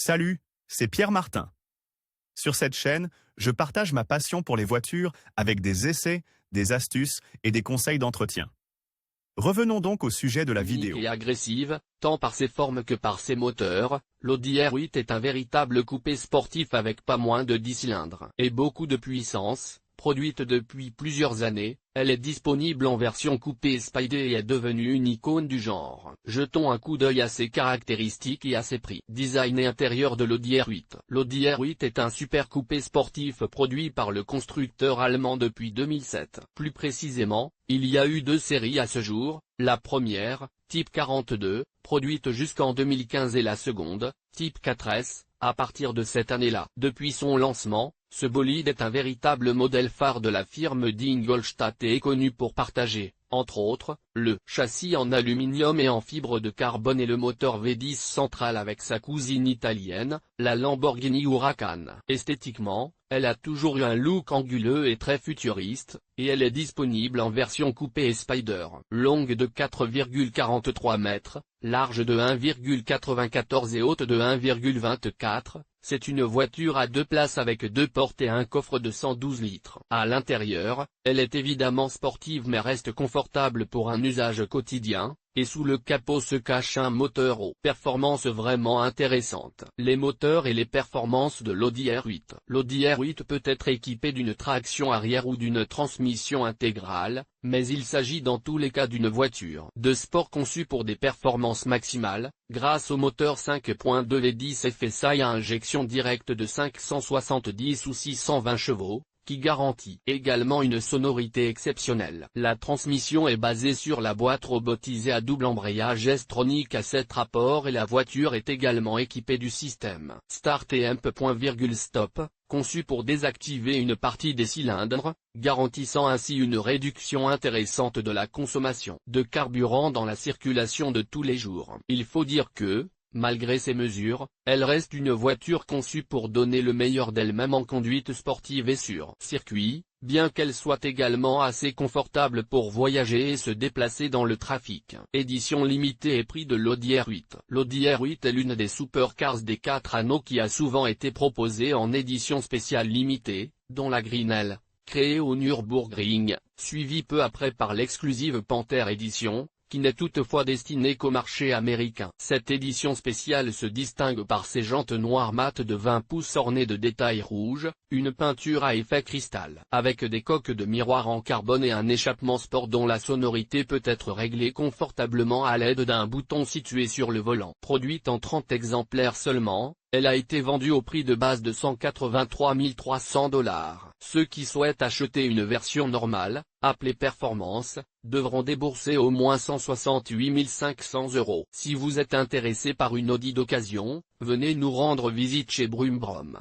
Salut, c'est Pierre Martin. Sur cette chaîne, je partage ma passion pour les voitures avec des essais, des astuces et des conseils d'entretien. Revenons donc au sujet de la Unique vidéo. et agressive, tant par ses formes que par ses moteurs, l'Audi R8 est un véritable coupé sportif avec pas moins de 10 cylindres et beaucoup de puissance. Produite depuis plusieurs années, elle est disponible en version coupé Spider et est devenue une icône du genre. Jetons un coup d'œil à ses caractéristiques et à ses prix. Design et intérieur de l'Audi R8. L'Audi R8 est un super coupé sportif produit par le constructeur allemand depuis 2007. Plus précisément, il y a eu deux séries à ce jour, la première, Type 42, produite jusqu'en 2015 et la seconde, Type 4S, à partir de cette année-là. Depuis son lancement, ce bolide est un véritable modèle phare de la firme d'Ingolstadt et est connu pour partager, entre autres, le châssis en aluminium et en fibre de carbone et le moteur V10 central avec sa cousine italienne, la Lamborghini Huracan. Esthétiquement, elle a toujours eu un look anguleux et très futuriste, et elle est disponible en version coupé et Spider. Longue de 4,43 mètres, large de 1,94 et haute de 1,24, c'est une voiture à deux places avec deux portes et un coffre de 112 litres. À l'intérieur, elle est évidemment sportive mais reste confortable pour un usage quotidien, et sous le capot se cache un moteur aux performances vraiment intéressantes. Les moteurs et les performances de l'Audi R8. L'Audi R8 peut être équipé d'une traction arrière ou d'une transmission intégrale, mais il s'agit dans tous les cas d'une voiture de sport conçue pour des performances maximales, grâce au moteur 5.2 V10 FSI à injection directe de 570 ou 620 chevaux, qui garantit également une sonorité exceptionnelle. La transmission est basée sur la boîte robotisée à double embrayage S-tronique à 7 rapports et la voiture est également équipée du système Start et Stop, conçu pour désactiver une partie des cylindres, garantissant ainsi une réduction intéressante de la consommation de carburant dans la circulation de tous les jours. Il faut dire que, malgré ces mesures, elle reste une voiture conçue pour donner le meilleur d'elle-même en conduite sportive et sur circuit, bien qu'elle soit également assez confortable pour voyager et se déplacer dans le trafic. Édition limitée et prix de l'Audi R8. L'Audi R8 est l'une des supercars des 4 anneaux qui a souvent été proposée en édition spéciale limitée, dont la Greenell, créée au Nürburgring, suivie peu après par l'exclusive Panther Edition, qui n'est toutefois destinée qu'au marché américain. Cette édition spéciale se distingue par ses jantes noires mat de 20 pouces ornées de détails rouges, une peinture à effet cristal, avec des coques de miroir en carbone et un échappement sport dont la sonorité peut être réglée confortablement à l'aide d'un bouton situé sur le volant. Produite en 30 exemplaires seulement, elle a été vendue au prix de base de $183 300. Ceux qui souhaitent acheter une version normale, appelée Performance, devront débourser au moins 168 500 €. Si vous êtes intéressé par une Audi d'occasion, venez nous rendre visite chez Brumbrum.